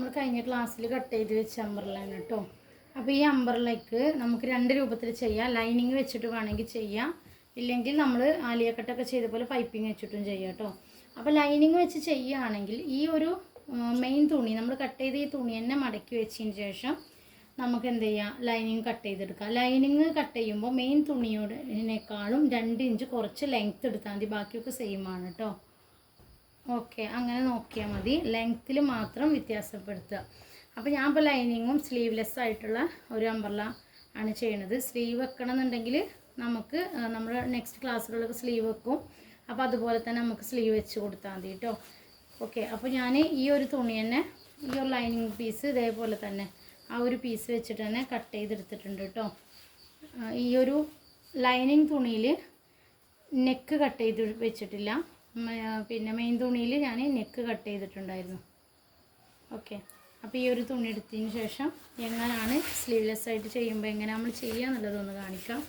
നമ്മൾ കഴിഞ്ഞ ക്ലാസ്സിൽ കട്ട് ചെയ്ത് വെച്ച അമ്പർലയാണ് കേട്ടോ. അപ്പോൾ ഈ അമ്പർലയ്ക്ക് നമുക്ക് രണ്ട് രൂപത്തിൽ ചെയ്യാം. ലൈനിങ് വെച്ചിട്ട് വേണമെങ്കിൽ ചെയ്യാം, ഇല്ലെങ്കിൽ നമ്മൾ ആലിയ കട്ടൊക്കെ ചെയ്ത പോലെ പൈപ്പിംഗ് വെച്ചിട്ടും ചെയ്യാം കേട്ടോ. അപ്പോൾ ലൈനിങ് വെച്ച് ചെയ്യുകയാണെങ്കിൽ ഈ ഒരു മെയിൻ തുണി നമ്മൾ കട്ട് ചെയ്ത് ഈ തുണി തന്നെ മടക്കി വെച്ചതിന് ശേഷം നമുക്ക് എന്ത് ചെയ്യാം, ലൈനിങ് കട്ട് ചെയ്തെടുക്കാം. ലൈനിങ് കട്ട് ചെയ്യുമ്പോൾ മെയിൻ തുണിയോടേക്കാളും 2 ഇഞ്ച് കുറച്ച് ലെങ്ത്ത് എടുത്താൽ മതി, ബാക്കിയൊക്കെ സെയിം ആണ് കേട്ടോ. ഓക്കെ, അങ്ങനെ നോക്കിയാൽ മതി, ലെങ്ത്തിൽ മാത്രം വ്യത്യാസപ്പെടുത്തുക. അപ്പോൾ ഞാൻ ഇപ്പോൾ ലൈനിങ്ങും സ്ലീവ്ലെസ് ആയിട്ടുള്ള ഒരു അമ്പർല ആണ് ചെയ്യണത്. സ്ലീവ് വെക്കണം എന്നുണ്ടെങ്കിൽ നമുക്ക് നമ്മൾ നെക്സ്റ്റ് ക്ലാസ്സിലുള്ളൊക്കെ സ്ലീവ് വെക്കും. അപ്പോൾ അതുപോലെ തന്നെ നമുക്ക് സ്ലീവ് വെച്ച് കൊടുത്താൽ മതി കേട്ടോ. ഓക്കെ, അപ്പോൾ ഞാൻ ഈ ഒരു തുണി തന്നെ, ഈ ഒരു ലൈനിങ് പീസ് ഇതേപോലെ തന്നെ ആ ഒരു പീസ് വെച്ചിട്ട് തന്നെ കട്ട് ചെയ്തെടുത്തിട്ടുണ്ട് കേട്ടോ. ഈ ഒരു ലൈനിങ് തുണിയിൽ നെക്ക് കട്ട് ചെയ്ത് വെച്ചിട്ടില്ല, പിന്നെ മെയിൻ തുണിയിൽ ഞാൻ നെക്ക് കട്ട് ചെയ്തിട്ടുണ്ടായിരുന്നു. ഓക്കെ, അപ്പോൾ ഈ ഒരു തുണി എടുത്തതിന് ശേഷം എങ്ങനെയാണ് സ്ലീവ്ലെസ് ആയിട്ട് ചെയ്യുമ്പോൾ എങ്ങനെ നമ്മൾ ചെയ്യുക എന്നുള്ളതൊന്ന് കാണിക്കാം.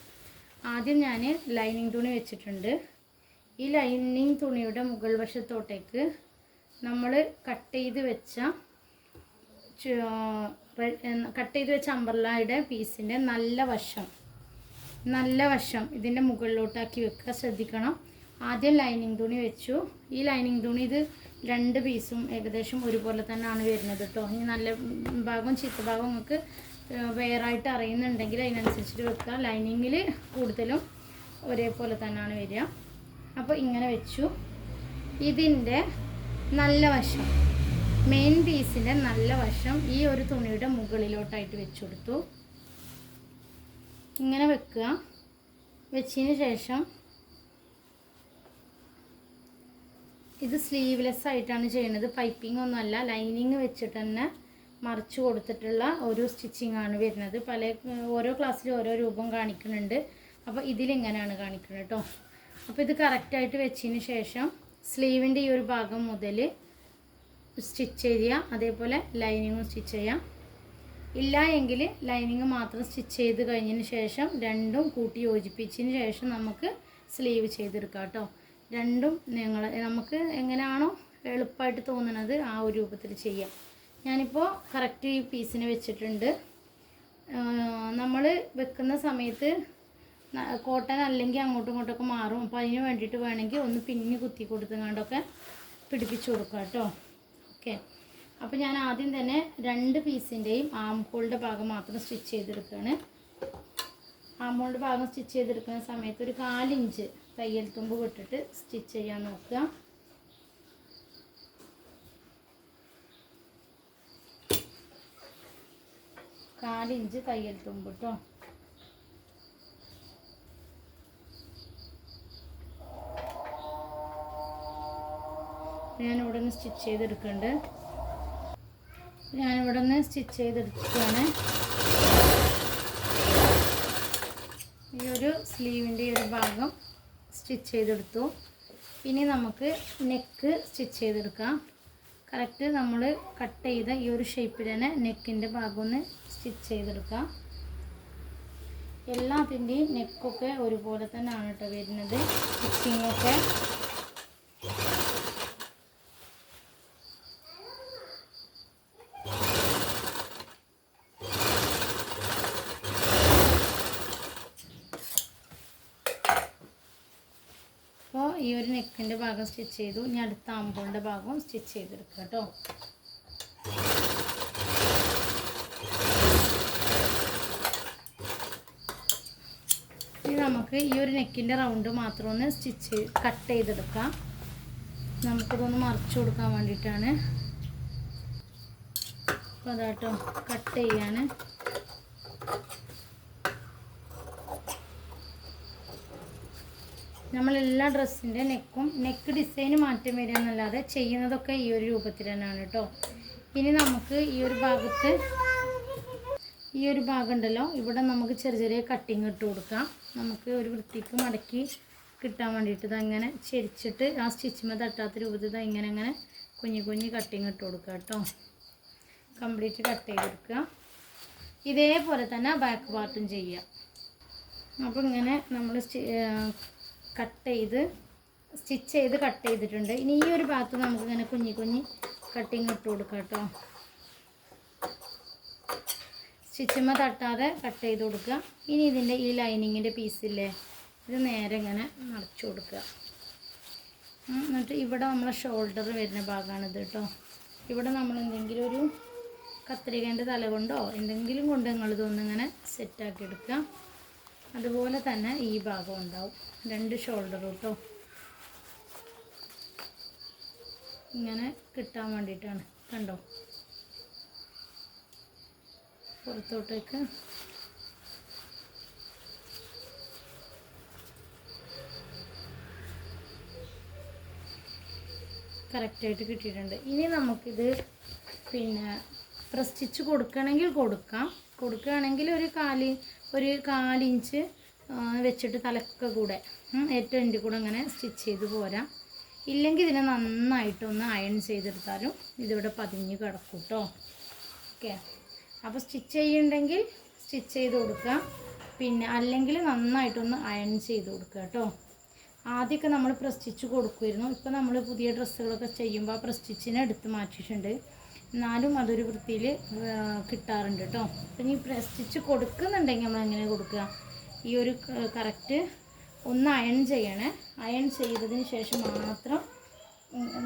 ആദ്യം ഞാൻ ലൈനിങ് തുണി വെച്ചിട്ടുണ്ട്. ഈ ലൈനിങ് തുണിയുടെ മുകൾ വശത്തോട്ടേക്ക് നമ്മൾ കട്ട് ചെയ്ത് വെച്ച അമ്പർലയുടെ പീസിൻ്റെ നല്ല വശം ഇതിൻ്റെ മുകളിലോട്ടാക്കി വെക്കുക, ശ്രദ്ധിക്കണം. ആദ്യം ലൈനിങ് തുണി വെച്ചു. ഈ ലൈനിങ് തുണി ഇത് 2 പീസും ഏകദേശം ഒരുപോലെ തന്നെയാണ് വരുന്നത് കേട്ടോ. ഇനി നല്ല ഭാഗവും ചീത്ത ഭാഗവും നമുക്ക് വേറായിട്ട് അറിയുന്നുണ്ടെങ്കിൽ അതിനനുസരിച്ചിട്ട് വെക്കുക. ലൈനിങ്ങിൽ കൂടുതലും ഒരേപോലെ തന്നെയാണ് വരിക. അപ്പോൾ ഇങ്ങനെ വെച്ചു. ഇതിൻ്റെ നല്ല വശം, മെയിൻ പീസിൻ്റെ നല്ല വശം ഈ ഒരു തുണിയുടെ മുകളിലോട്ടായിട്ട് വെച്ചു കൊടുത്തു. ഇങ്ങനെ വെക്കുക. വെച്ചതിന് ശേഷം ഇത് സ്ലീവ്ലെസ് ആയിട്ടാണ് ചെയ്യുന്നത്, പൈപ്പിംഗ് ഒന്നുമല്ല, ലൈനിങ് വെച്ചിട്ട് തന്നെ മറിച്ച് കൊടുത്തിട്ടുള്ള ഒരു സ്റ്റിച്ചിങ് ആണ് വരുന്നത്. ഓരോ ക്ലാസ്സിലും ഓരോ രൂപം കാണിക്കുന്നുണ്ട്. അപ്പോൾ ഇതിലിങ്ങനെയാണ് കാണിക്കുന്നത് കേട്ടോ. അപ്പോൾ ഇത് കറക്റ്റായിട്ട് വെച്ചതിന് ശേഷം സ്ലീവിൻ്റെ ഈ ഒരു ഭാഗം മുതൽ സ്റ്റിച്ച് ചെയ്യുക, അതേപോലെ ലൈനിങ്ങും സ്റ്റിച്ച് ചെയ്യാം. ഇല്ല എങ്കിൽ ലൈനിങ് മാത്രം സ്റ്റിച്ച് ചെയ്ത് കഴിഞ്ഞതിന് ശേഷം രണ്ടും കൂട്ടി യോജിപ്പിച്ചതിന് ശേഷം നമുക്ക് സ്ലീവ് ചെയ്തെടുക്കാം കേട്ടോ. രണ്ടും നമുക്ക് എങ്ങനെയാണോ എളുപ്പമായിട്ട് തോന്നുന്നത് ആ ഒരു രൂപത്തിൽ ചെയ്യാം. ഞാനിപ്പോൾ കറക്റ്റ് ഈ പീസിന് വെച്ചിട്ടുണ്ട്. നമ്മൾ വെക്കുന്ന സമയത്ത് കോട്ടൺ അല്ലെങ്കിൽ അങ്ങോട്ടും ഇങ്ങോട്ടൊക്കെ മാറും. അപ്പോൾ അതിന് വേണ്ടിയിട്ട് വേണമെങ്കിൽ ഒന്ന് പിന്നി കുത്തി കൊടുത്തുകൊണ്ടൊക്കെ പിടിപ്പിച്ച് കൊടുക്കാം കേട്ടോ. ഓക്കെ, അപ്പോൾ ഞാൻ ആദ്യം തന്നെ 2 പീസിൻ്റെയും ആം ഹോളിൻ്റെ ഭാഗം മാത്രം സ്റ്റിച്ച് ചെയ്തെടുക്കുകയാണ്. ആം ഹോളിൻ്റെ ഭാഗം സ്റ്റിച്ച് ചെയ്തെടുക്കുന്ന സമയത്ത് ഒരു 4 ഇഞ്ച് തയ്യൽ തുമ്പ് വിട്ടിട്ട് സ്റ്റിച്ച് ചെയ്യാൻ നോക്കുക. ഇഞ്ച് തയ്യൽ തുമ്പ് കേട്ടോ. ഞാനിവിടെ നിന്ന് സ്റ്റിച്ച് ചെയ്തെടുക്കുന്നുണ്ട്. ചെയ്തെടുക്കുകയാണ്. ഈ ഒരു സ്ലീവിൻ്റെ ഈ ഒരു ഭാഗം സ്റ്റിച്ച് ചെയ്തെടുത്തു. ഇനി നമുക്ക് നെക്ക് സ്റ്റിച്ച് ചെയ്തെടുക്കാം. കറക്റ്റ് നമ്മൾ കട്ട് ചെയ്ത ഈ ഒരു ഷേപ്പിൽ തന്നെ നെക്കിൻ്റെ ഭാഗം ഒന്ന് സ്റ്റിച്ച് ചെയ്തെടുക്കാം. എല്ലാത്തിൻ്റെയും നെക്കൊക്കെ ഒരുപോലെ തന്നെയാണ് കേട്ടോ വരുന്നത്, സ്റ്റിച്ചിങ്ങൊക്കെ. അപ്പോൾ ഈ ഒരു നെക്കിൻ്റെ ഭാഗം സ്റ്റിച്ച് ചെയ്തു. ഇനി അടുത്ത ആംബോളിൻ്റെ ഭാഗവും സ്റ്റിച്ച് ചെയ്തെടുക്കുക കേട്ടോ. ഇനി നമുക്ക് ഈ ഒരു നെക്കിൻ്റെ റൗണ്ട് മാത്രം ഒന്ന് കട്ട് ചെയ്തെടുക്കാം. നമുക്കിതൊന്ന് മറിച്ച് കൊടുക്കാൻ വേണ്ടിയിട്ടാണ്. അപ്പോൾ അതാട്ടോ കട്ട് ചെയ്യാണ്. നമ്മളെല്ലാ ഡ്രസ്സിൻ്റെ നെക്ക് ഡിസൈന് മാറ്റം വരിക എന്നല്ലാതെ ചെയ്യുന്നതൊക്കെ ഈ ഒരു രൂപത്തിൽ തന്നെയാണ് കേട്ടോ. ഇനി നമുക്ക് ഈ ഒരു ഭാഗം ഉണ്ടല്ലോ, ഇവിടെ നമുക്ക് ചെറിയ കട്ടിങ് ഇട്ട് കൊടുക്കാം. നമുക്ക് ഒരു വൃത്തിക്ക് മടക്കി കിട്ടാൻ വേണ്ടിയിട്ട് ഇതങ്ങനെ ചെരിച്ചിട്ട് ആ സ്റ്റിച്ചിമ തട്ടാത്ത രൂപത്തിൽ ഇങ്ങനെ കുഞ്ഞു കട്ടിങ് ഇട്ട് കൊടുക്കുക കേട്ടോ. കംപ്ലീറ്റ് കട്ട് ചെയ്തെടുക്കുക. ഇതേപോലെ തന്നെ ബാക്ക് പാർട്ടും ചെയ്യുക. അപ്പോൾ ഇങ്ങനെ നമ്മൾ സ്റ്റിച്ച് ചെയ്ത് കട്ട് ചെയ്തിട്ടുണ്ട്. ഇനി ഈ ഒരു ഭാഗത്ത് നമുക്കിങ്ങനെ കുഞ്ഞി കട്ടിങ് ഇട്ട് കൊടുക്കാം കേട്ടോ. സ്റ്റിച്ചുമ്മ തട്ടാതെ കട്ട് ചെയ്ത് കൊടുക്കുക. ഇനി ഇതിൻ്റെ ഈ ലൈനിങ്ങിൻ്റെ പീസില്ലേ, ഇത് നേരെ ഇങ്ങനെ മറിച്ച് കൊടുക്കുക. എന്നിട്ട് ഇവിടെ നമ്മളെ ഷോൾഡർ വരുന്ന ഭാഗമാണിത് കേട്ടോ. ഇവിടെ നമ്മൾ എന്തെങ്കിലും ഒരു കത്രികേൻ്റെ തല കൊണ്ടോ എന്തെങ്കിലും കൊണ്ട് നിങ്ങളിതൊന്നിങ്ങനെ സെറ്റാക്കി എടുക്കുക. അതുപോലെ തന്നെ ഈ ഭാഗം ഉണ്ടാവും, 2 ഷോൾഡർ കേട്ടോ. ഇങ്ങനെ കിട്ടാൻ വേണ്ടിയിട്ടാണ്. കണ്ടോ, പുറത്തോട്ടേക്ക് കറക്റ്റായിട്ട് കിട്ടിയിട്ടുണ്ട്. ഇനി നമുക്കിത് പിന്നെ സ്റ്റിച്ച് കൊടുക്കുകയാണെങ്കിൽ കൊടുക്കുകയാണെങ്കിൽ ഒരു കാലിഞ്ച് വെച്ചിട്ട് തലക്ക കൂടെ ഏറ്റവും എൻ്റെ കൂടെ അങ്ങനെ സ്റ്റിച്ച് ചെയ്ത് പോരാം. ഇല്ലെങ്കിൽ ഇതിനെ നന്നായിട്ടൊന്ന് അയൺ ചെയ്തെടുത്താലും ഇതിവിടെ പതിഞ്ഞ് കിടക്കും കേട്ടോ. ഓക്കെ, അപ്പോൾ സ്റ്റിച്ച് ചെയ്യുന്നുണ്ടെങ്കിൽ സ്റ്റിച്ച് ചെയ്ത് കൊടുക്കുക, പിന്നെ അല്ലെങ്കിൽ നന്നായിട്ടൊന്ന് അയൺ ചെയ്ത് കൊടുക്കുക കേട്ടോ. ആദ്യമൊക്കെ നമ്മൾ സ്റ്റിച്ച് കൊടുക്കുമായിരുന്നു. ഇപ്പോൾ നമ്മൾ പുതിയ ഡ്രസ്സുകളൊക്കെ ചെയ്യുമ്പോൾ ആ സ്റ്റിച്ചിനെ എടുത്ത് മാറ്റിയിട്ടുണ്ട്. എന്നാലും അതൊരു വൃത്തിയിൽ കിട്ടാറുണ്ട് കേട്ടോ. അപ്പം ഇനി സ്റ്റിച്ച് കൊടുക്കുന്നുണ്ടെങ്കിൽ നമ്മൾ എങ്ങനെ കൊടുക്കുക, ഈ ഒരു കറക്റ്റ് ഒന്ന് അയൺ ചെയ്യണേ. അയൺ ചെയ്തതിന് ശേഷം മാത്രം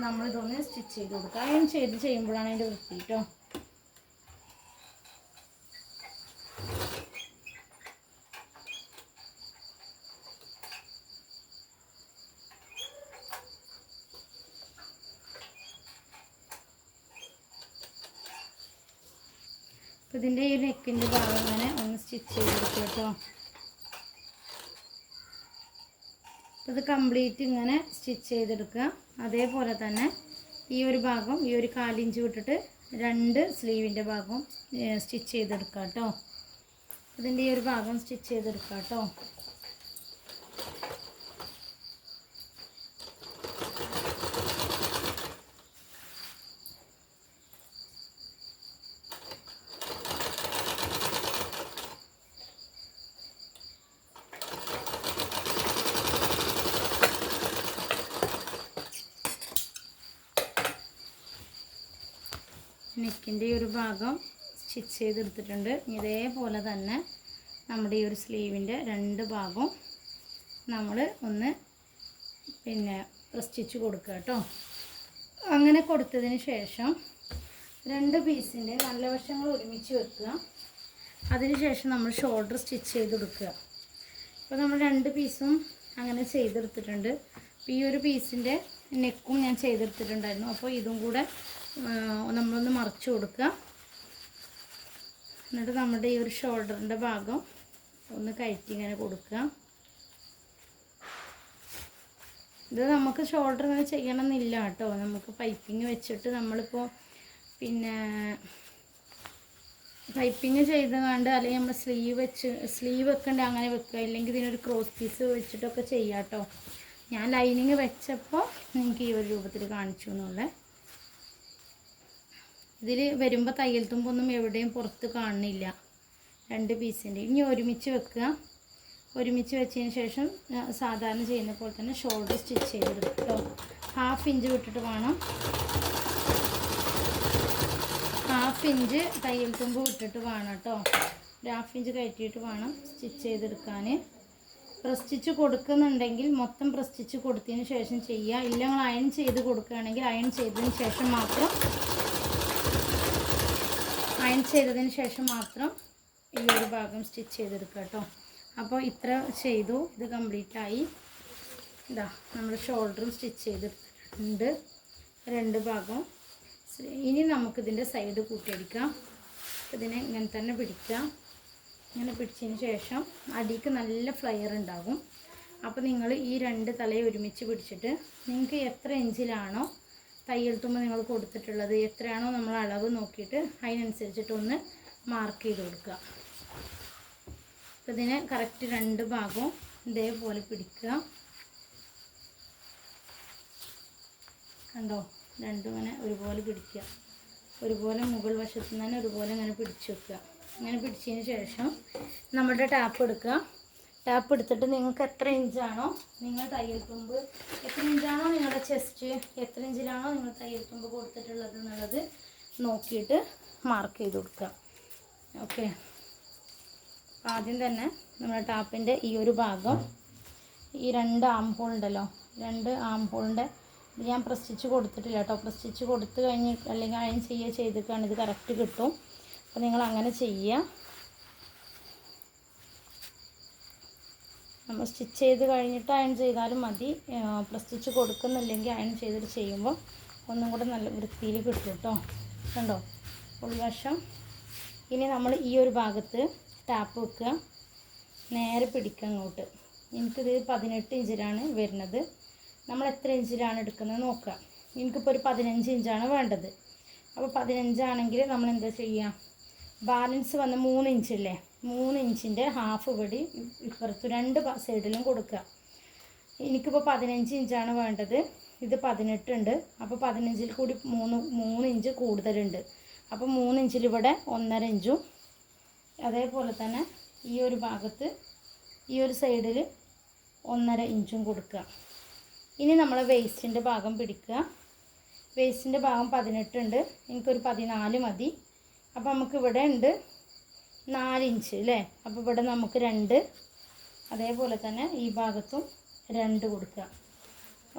നമ്മളിതൊന്ന് സ്റ്റിച്ച് ചെയ്ത് കൊടുക്കുക. അയൺ ചെയ്യുമ്പോഴാണ് അതിൻ്റെ വൃത്തി കേട്ടോ. അപ്പോൾ ഇതിൻ്റെ ഈ നെക്കിൻ്റെ ഭാഗം ഇങ്ങനെ ഒന്ന് സ്റ്റിച്ച് ചെയ്ത് കൊടുക്കുക കേട്ടോ. ഇത് കംപ്ലീറ്റ് ഇങ്ങനെ സ്റ്റിച്ച് ചെയ്തെടുക്കുക. അതേപോലെ തന്നെ ഈ ഒരു ഭാഗം ഈ ഒരു 1/4 ഇഞ്ച് വിട്ടിട്ട് 2 സ്ലീവിൻ്റെ ഭാഗം സ്റ്റിച്ച് ചെയ്തെടുക്കുക കേട്ടോ. ഇതിൻ്റെ ഈ ഒരു ഭാഗം സ്റ്റിച്ച് ചെയ്തെടുക്കുക കേട്ടോ. നെക്കിൻ്റെ ഈ ഒരു ഭാഗം സ്റ്റിച്ച് ചെയ്തെടുത്തിട്ടുണ്ട്. ഇതേപോലെ തന്നെ നമ്മുടെ ഈ ഒരു സ്ലീവിൻ്റെ 2 ഭാഗവും നമ്മൾ ഒന്ന് പിന്നെ സ്റ്റിച്ച് കൊടുക്കുക കേട്ടോ. അങ്ങനെ കൊടുത്തതിന് ശേഷം 2 പീസിൻ്റെ നല്ല വശങ്ങൾ ഒരുമിച്ച് വെക്കുക. അതിനുശേഷം നമ്മൾ ഷോൾഡർ സ്റ്റിച്ച് ചെയ്ത് കൊടുക്കുക. അപ്പോൾ നമ്മൾ 2 പീസും അങ്ങനെ ചെയ്തെടുത്തിട്ടുണ്ട്. അപ്പോൾ ഈ ഒരു പീസിൻ്റെ നെക്കും ഞാൻ ചെയ്തെടുത്തിട്ടുണ്ടായിരുന്നു. അപ്പോൾ ഇതും കൂടെ നമ്മളൊന്ന് മറിച്ച് കൊടുക്കുക. എന്നിട്ട് നമ്മുടെ ഈ ഒരു ഷോൾഡറിൻ്റെ ഭാഗം ഒന്ന് കയറ്റി ഇങ്ങനെ കൊടുക്കുക. ഇത് നമുക്ക് ഷോൾഡർ ഇങ്ങനെ ചെയ്യണമെന്നില്ല കേട്ടോ. നമുക്ക് പൈപ്പിങ് വെച്ചിട്ട് നമ്മളിപ്പോൾ പിന്നെ പൈപ്പിങ് ചെയ്തുകൊണ്ട് അല്ലെങ്കിൽ നമ്മൾ സ്ലീവ് വെക്കണ്ടേ അങ്ങനെ വെക്കുക. ഇല്ലെങ്കിൽ ഇതിനൊരു ക്രോസ് പീസ് വെച്ചിട്ടൊക്കെ ചെയ്യാം കേട്ടോ. ഞാൻ ലൈനിങ് വെച്ചപ്പോൾ നിങ്ങൾക്ക് ഈ ഒരു രൂപത്തിൽ കാണിച്ചു എന്നുള്ളത്. ഇതിൽ വരുമ്പോൾ തയ്യൽ തുമ്പൊന്നും എവിടെയും പുറത്ത് കാണുന്നില്ല 2 പീസിൻ്റെ. ഇനി ഒരുമിച്ച് വെക്കുക. ഒരുമിച്ച് വെച്ചതിന് ശേഷം സാധാരണ ചെയ്യുന്ന പോലെ തന്നെ ഷോൾഡർ സ്റ്റിച്ച് ചെയ്തെടുക്കുക കേട്ടോ. 1/2 ഇഞ്ച് വിട്ടിട്ട് വേണം, 1/2 ഇഞ്ച് തയ്യൽ തുമ്പ് വിട്ടിട്ട് വേണം കേട്ടോ. 1/2 ഇഞ്ച് കയറ്റിയിട്ട് വേണം സ്റ്റിച്ച് ചെയ്തെടുക്കാൻ. സ്റ്റിച്ച് കൊടുക്കുന്നുണ്ടെങ്കിൽ മൊത്തം സ്റ്റിച്ച് കൊടുത്തതിന് ശേഷം ചെയ്യുക. ഇല്ല നിങ്ങൾ അയൺ ചെയ്ത് കൊടുക്കുകയാണെങ്കിൽ അയൺ ചെയ്തതിന് ശേഷം മാത്രം ഈ ഒരു ഭാഗം സ്റ്റിച്ച് ചെയ്തെടുക്കുക കേട്ടോ. അപ്പോൾ ഇത്ര ചെയ്തു. ഇത് കംപ്ലീറ്റ് ആയി. ഇതാ നമ്മൾ ഷോൾഡറും സ്റ്റിച്ച് ചെയ്തിട്ടുണ്ട് 2 ഭാഗം. ഇനി നമുക്കിതിൻ്റെ സൈഡ് കൂട്ടിയടിക്കാം. ഇതിനെ ഇങ്ങനെ തന്നെ പിടിക്കാം. ഇങ്ങനെ പിടിച്ചതിന് ശേഷം അടിക്ക് നല്ല ഫ്ലയർ ഉണ്ടാകും. അപ്പോൾ നിങ്ങൾ ഈ 2 തലയും ഒരുമിച്ച് പിടിച്ചിട്ട് നിങ്ങൾക്ക് എത്ര ഇഞ്ചിലാണോ തയ്യൽ തുമ്പ് നിങ്ങൾ കൊടുത്തിട്ടുള്ളത്, എത്രയാണോ നമ്മൾ അളവ് നോക്കിയിട്ട് അതിനനുസരിച്ചിട്ടൊന്ന് മാർക്ക് ചെയ്ത് കൊടുക്കുക. അപ്പോൾ ഇതിനെ കറക്റ്റ് 2 ഭാഗവും ഇതേപോലെ പിടിക്കുക. കണ്ടോ, 2 ഇങ്ങനെ ഒരുപോലെ പിടിക്കുക. ഒരുപോലെ മുകൾ വശത്ത് നിന്ന് തന്നെ ഒരുപോലെ ഇങ്ങനെ പിടിച്ച് വെക്കുക. ഇങ്ങനെ പിടിച്ചതിന് ശേഷം നമ്മുടെ ടാപ്പ് എടുക്കുക. ടാപ്പ് എടുത്തിട്ട് നിങ്ങൾക്ക് എത്ര ഇഞ്ചാണോ നിങ്ങൾ തയ്യൽ തുമ്പ്, എത്ര ഇഞ്ചാണോ നിങ്ങളുടെ ചെസ്റ്റ്, എത്ര ഇഞ്ചിലാണോ നിങ്ങൾ തയ്യൽ തുമ്പ് കൊടുത്തിട്ടുള്ളത് എന്നുള്ളത് നോക്കിയിട്ട് മാർക്ക് ചെയ്ത് കൊടുക്കുക. ഓക്കെ, ആദ്യം തന്നെ നമ്മുടെ ടാപ്പിൻ്റെ ഈ ഒരു ഭാഗം, ഈ 2 ആം ഹോൾ ഉണ്ടല്ലോ, 2 ആം ഹോളിൻ്റെ ഞാൻ പ്രസ് സ്റ്റിച്ച് കൊടുത്തിട്ടില്ല കേട്ടോ. പ്രസ് സ്റ്റിച്ച് കൊടുത്ത് കഴിഞ്ഞ് അല്ലെങ്കിൽ അയൺ ചെയ്തിട്ടാണ് ഇത് കറക്റ്റ് കിട്ടും. അപ്പോൾ നിങ്ങൾ അങ്ങനെ ചെയ്യുക. നമ്മൾ സ്റ്റിച്ച് ചെയ്ത് കഴിഞ്ഞിട്ട് അയൺ ചെയ്താലും മതി. പ്രസ് സ്റ്റിച്ച് കൊടുക്കുന്നില്ലെങ്കിൽ അയൺ ചെയ്തിട്ട് ചെയ്യുമ്പോൾ ഒന്നും കൂടെ നല്ല വൃത്തിയിൽ കിട്ടും കേട്ടോ. കണ്ടോ ഉൾവശം. ഇനി നമ്മൾ ഈ ഒരു ഭാഗത്ത് ടാപ്പ് വെക്കുക, നേരെ പിടിക്കുക അങ്ങോട്ട്. എനിക്കിത് 18 ഇഞ്ചിലാണ് വരുന്നത്. നമ്മൾ എത്ര ഇഞ്ചിലാണ് എടുക്കുന്നത് നോക്കുക. എനിക്കിപ്പോൾ ഒരു 15 ഇഞ്ചാണ് വേണ്ടത്. അപ്പോൾ 15 ആണെങ്കിൽ നമ്മൾ എന്താ ചെയ്യുക, ബാലൻസ് വന്ന് 3 ഇഞ്ചില്ലേ, 3 ഇഞ്ചിൻ്റെ ഹാഫ് ഇവിടെ ഇപ്പുറത്ത് 2 സൈഡിലും കൊടുക്കുക. എനിക്കിപ്പോൾ 15 ഇഞ്ചാണ് വേണ്ടത്, ഇത് 18 ഉണ്ട്. അപ്പോൾ 15 കൂടി 3 ഇഞ്ച് കൂടുതലുണ്ട്. അപ്പോൾ 3 ഇഞ്ചിൽ ഇവിടെ 1.5 ഇഞ്ചും, അതേപോലെ തന്നെ ഈ ഒരു ഭാഗത്ത് ഈ ഒരു സൈഡിൽ 1.5 ഇഞ്ചും കൊടുക്കുക. ഇനി നമ്മൾ വേസ്റ്റിൻ്റെ ഭാഗം പിടിക്കുക. വേസ്റ്റിൻ്റെ ഭാഗം 18 ഉണ്ട്, എനിക്കൊരു 14 മതി. അപ്പോൾ നമുക്ക് ഇവിടെ ഉണ്ട് 4 ഇഞ്ച് അല്ലേ. അപ്പോൾ ഇവിടെ നമുക്ക് 2, അതേപോലെ തന്നെ ഈ ഭാഗത്തും 2 കൊടുക്കുക.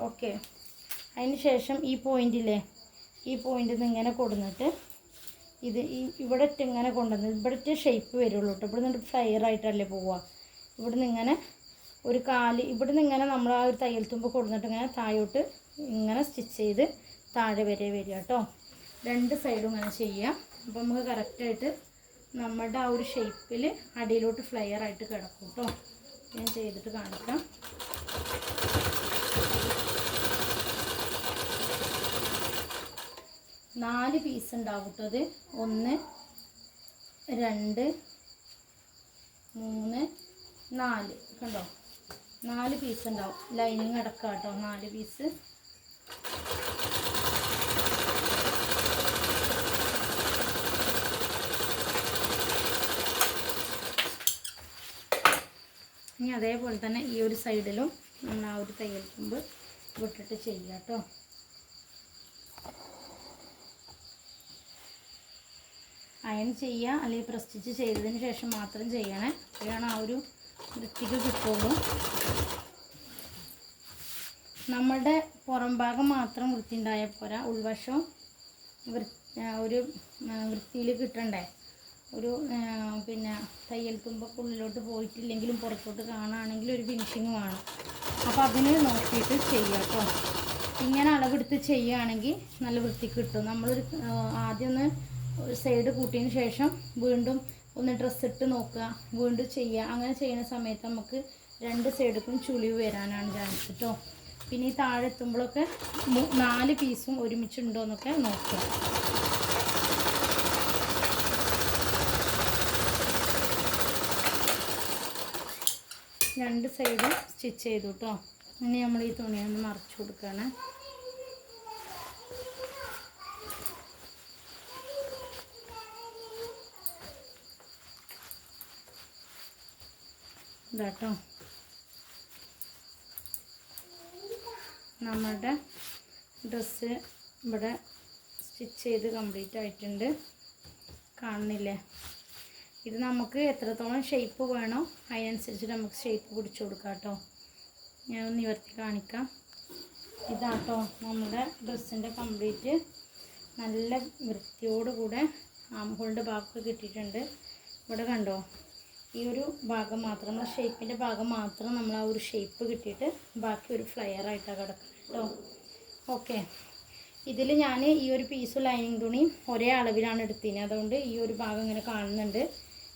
ഓക്കെ. അതിന് ശേഷം ഈ പോയിൻ്റില്ലേ, ഈ പോയിൻ്റിൽ നിന്ന് ഇങ്ങനെ കൊടുന്നിട്ട് ഇത് ഇവിടെ ഇങ്ങനെ കൊണ്ടുവന്ന് ഇവിടുത്തെ ഷേപ്പ് വരുള്ളൂ കേട്ടോ. ഇവിടെ നിന്ന് ഫ്ലയർ ആയിട്ടല്ലേ പോവുക. ഇവിടെ നിന്ന് ഇങ്ങനെ ഒരു കാല് ഇവിടെ നിന്ന് ഇങ്ങനെ നമ്മൾ ആ ഒരു തയ്യൽ തുമ്പ് കൊടുത്തിട്ട് ഇങ്ങനെ താഴോട്ട് ഇങ്ങനെ സ്റ്റിച്ച് ചെയ്ത് താഴെ വരെ വരിക കേട്ടോ. 2 സൈഡും ഇങ്ങനെ ചെയ്യുക. അപ്പോൾ നമുക്ക് കറക്റ്റായിട്ട് നമ്മുടെ ആ ഒരു ഷേപ്പിൽ അടിയിലോട്ട് ഫ്ലയർ ആയിട്ട് കിടക്കും കേട്ടോ. ഞാൻ ചെയ്തിട്ട് കാണിക്കാം. നാല് പീസ് ഉണ്ടാവും കേട്ടോ. അത് 1 2 3 4 കണ്ടോ, 4 പീസ് ഉണ്ടാവും. ലൈനിങ് അടക്കാം കേട്ടോ, 4 പീസ്. ഇനി അതേപോലെ തന്നെ ഈ ഒരു സൈഡിലും നമ്മൾ ആ ഒരു തയ്യൽ തുമ്പ് വിട്ടിട്ട് ചെയ്യാം കേട്ടോ. അയൺ ചെയ്യുക, അല്ലെങ്കിൽ പ്രസ് സ്റ്റിച്ച് ചെയ്തതിന് ശേഷം മാത്രം ചെയ്യണേ. അപ്പോഴാണ് ആ ഒരു വൃത്തിക്ക് കിട്ടുള്ളൂ. നമ്മുടെ പുറം ഭാഗം മാത്രം വൃത്തി ഉണ്ടായാൽ പോരാ, ഉൾവശം ഒരു വൃത്തിയിൽ കിട്ടണ്ടേ. ഒരു പിന്നെ തയ്യൽ തുമ്പൊക്കെ ഉള്ളിലോട്ട് പോയിട്ടില്ലെങ്കിലും പുറത്തോട്ട് കാണുകയാണെങ്കിലും ഒരു ഫിനിഷിങ് വേണം. അപ്പോൾ അതിന് നോക്കിയിട്ട് ചെയ്യുക കേട്ടോ. ഇങ്ങനെ അളവെടുത്ത് ചെയ്യുകയാണെങ്കിൽ നല്ല വൃത്തിക്ക് കിട്ടും. നമ്മളൊരു ആദ്യം ഒന്ന് സൈഡ് കൂട്ടിയതിന് ശേഷം വീണ്ടും ഒന്ന് ഡ്രസ്സ് ഇട്ട് നോക്കുക, വീണ്ടും ചെയ്യുക. അങ്ങനെ ചെയ്യുന്ന സമയത്ത് നമുക്ക് 2 സൈഡിലും ചുളിവ് വരാനാണ് ചാൻസ് കേട്ടോ. പിന്നെ ഈ താഴെ എത്തുമ്പോഴൊക്കെ 4 പീസും ഒരുമിച്ചുണ്ടോ എന്നൊക്കെ നോക്കുക. രണ്ട് സൈഡും സ്റ്റിച്ച് ചെയ്തു കേട്ടോ. ഇനി നമ്മൾ ഈ തുണിയൊന്ന് മറിച്ച് കൊടുക്കുകയാണ്. ഇതാട്ടോ നമ്മുടെ ഡ്രസ്സ് ഇവിടെ സ്റ്റിച്ച് ചെയ്ത് കംപ്ലീറ്റ് ആയിട്ടുണ്ട്. കാണുന്നില്ലേ? ഇത് നമുക്ക് എത്രത്തോളം ഷേപ്പ് വേണോ അതിനനുസരിച്ച് നമുക്ക് ഷേപ്പ് പിടിച്ചു കൊടുക്കാം കേട്ടോ. ഞാനൊന്ന് നിവർത്തി കാണിക്കാം. ഇതാട്ടോ നമ്മുടെ ഡ്രസ്സിൻ്റെ കംപ്ലീറ്റ് നല്ല വൃത്തിയോടുകൂടെ ആംഹോളിൻ്റെ ഭാഗമൊക്കെ കിട്ടിയിട്ടുണ്ട്. ഇവിടെ കണ്ടോ, ഈ ഒരു ഭാഗം മാത്രം, നമ്മുടെ ഷേപ്പിൻ്റെ ഭാഗം മാത്രം നമ്മൾ ആ ഒരു ഷേപ്പ് കിട്ടിയിട്ട് ബാക്കി ഒരു ഫ്ലയർ ആയിട്ടാണ് കിടക്കുന്നത് കേട്ടോ. ഓക്കെ, ഇതിൽ ഞാൻ ഈ ഒരു പീസ് ലൈനിങ് തുണി ഒരേ അളവിലാണ് എടുത്തത്. അതുകൊണ്ട് ഈ ഒരു ഭാഗം ഇങ്ങനെ കാണുന്നുണ്ട്.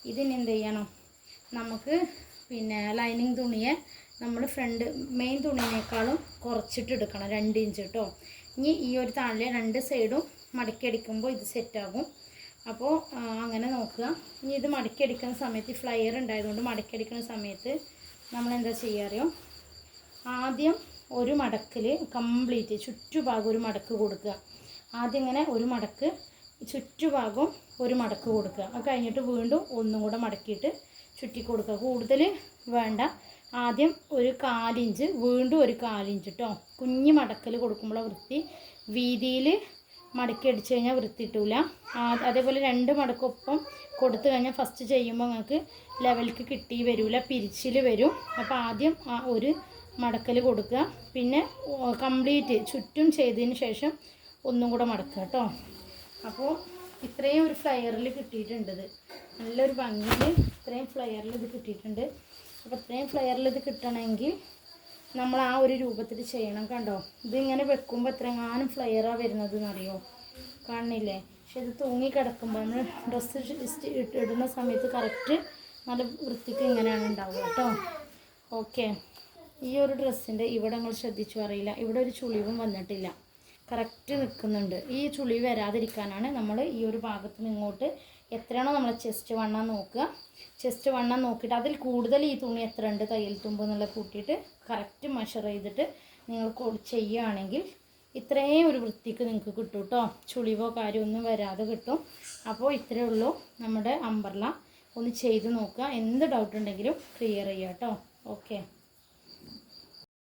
ഇതിന് എന്ത് ചെയ്യണം, നമുക്ക് പിന്നെ ലൈനിങ് തുണിയെ നമ്മൾ ഫ്രണ്ട് മെയിൻ തുണിയേക്കാളും കുറച്ചിട്ട് എടുക്കണം, 2 ഇഞ്ച് കേട്ടോ. ഇനി ഈ ഒരു താഴെ 2 സൈഡും മടക്കി അടിക്കുമ്പോൾ ഇത് സെറ്റാകും. അപ്പോൾ അങ്ങനെ നോക്കുക. ഇനി ഇത് മടക്കി അടിക്കുന്ന സമയത്ത് ഈ ഫ്ലയർ ഉണ്ടായതുകൊണ്ട് മടക്കി അടിക്കുന്ന സമയത്ത് നമ്മളെന്താ ചെയ്യാറിയോ, ആദ്യം ഒരു മടക്കിൽ കംപ്ലീറ്റ് ചുറ്റുഭാഗം ഒരു മടക്ക് കൊടുക്കുക. ആദ്യം ഇങ്ങനെ ഒരു മടക്ക് ചുറ്റുഭാഗം ഒരു മടക്ക് കൊടുക്കുക. അത് കഴിഞ്ഞിട്ട് വീണ്ടും ഒന്നും കൂടെ മടക്കിയിട്ട് ചുറ്റി കൊടുക്കുക. കൂടുതൽ വേണ്ട, ആദ്യം ഒരു 1/4 ഇഞ്ച് വീണ്ടും ഒരു 1/4 ഇഞ്ച് കേട്ടോ. കുഞ്ഞ് മടക്കൽ കൊടുക്കുമ്പോൾ വൃത്തി, വീതിയിൽ മടക്കി അടിച്ച് കഴിഞ്ഞാൽ വൃത്തി കിട്ടൂല. അതേപോലെ 2 മടക്കൊപ്പം കൊടുത്തു കഴിഞ്ഞാൽ ഫസ്റ്റ് ചെയ്യുമ്പോൾ നിങ്ങൾക്ക് ലെവൽക്ക് കിട്ടി വരില്ല, പിരിച്ചിൽ വരും. അപ്പോൾ ആദ്യം ആ ഒരു മടക്കൽ കൊടുക്കുക, പിന്നെ കംപ്ലീറ്റ് ചുറ്റും ചെയ്തതിന് ശേഷം ഒന്നും കൂടെ മടക്കുക കേട്ടോ. അപ്പോൾ ഇത്രയും ഒരു ഫ്ലയറിൽ കിട്ടിയിട്ടുണ്ട്. നല്ലൊരു ഭംഗിയിൽ ഇത്രയും ഫ്ലയറിൽ ഇത് കിട്ടിയിട്ടുണ്ട്. അപ്പോൾ ഇത്രയും ഫ്ലയറിൽ ഇത് കിട്ടണമെങ്കിൽ നമ്മൾ ആ ഒരു രൂപത്തിൽ ചെയ്യണം. കണ്ടോ, ഇതിങ്ങനെ വെക്കുമ്പോൾ എത്രങ്ങാനും ഫ്ലയറാണ് വരുന്നത് എന്നറിയോ, കാണുന്നില്ലേ? പക്ഷെ ഇത് തൂങ്ങി കിടക്കുമ്പോൾ നമ്മൾ ഡ്രസ്സ് ഇടുന്ന സമയത്ത് കറക്റ്റ് നല്ല വൃത്തിക്ക് ഇങ്ങനെയാണ് ഉണ്ടാവുക കേട്ടോ. ഓക്കെ, ഈ ഒരു ഡ്രസ്സിൻ്റെ ഇവിടെ നിങ്ങൾ ശ്രദ്ധിച്ചു അറിയില്ല, ഇവിടെ ഒരു ചുളിവും വന്നിട്ടില്ല, കറക്റ്റ് നിൽക്കുന്നുണ്ട്. ഈ ചുളിവ് വരാതിരിക്കാനാണ് നമ്മൾ ഈ ഒരു ഭാഗത്ത് നിന്ന് ഇങ്ങോട്ട് എത്രയാണോ നമ്മൾ ചെസ്റ്റ് വണ്ണം നോക്കുക, ചെസ്റ്റ് വണ്ണം നോക്കിയിട്ട് അതിൽ കൂടുതൽ ഈ തുണി എത്ര ഉണ്ട് തയ്യൽ തുമ്പ് എന്നുള്ളത് കൂട്ടിയിട്ട് കറക്റ്റ് മെഷർ ചെയ്തിട്ട് നിങ്ങൾ ചെയ്യുകയാണെങ്കിൽ ഇത്രയും ഒരു വൃത്തിക്ക് നിങ്ങൾക്ക് കിട്ടും കേട്ടോ. ചുളിവോ കാര്യമൊന്നും വരാതെ കിട്ടും. അപ്പോൾ ഇത്രയേ ഉള്ളൂ നമ്മുടെ അംബ്രല്ല. ഒന്ന് ചെയ്ത് നോക്കുക, എന്ത് ഡൗട്ട് ഉണ്ടെങ്കിലും ക്ലിയർ ചെയ്യുക കേട്ടോ. ഓക്കെ.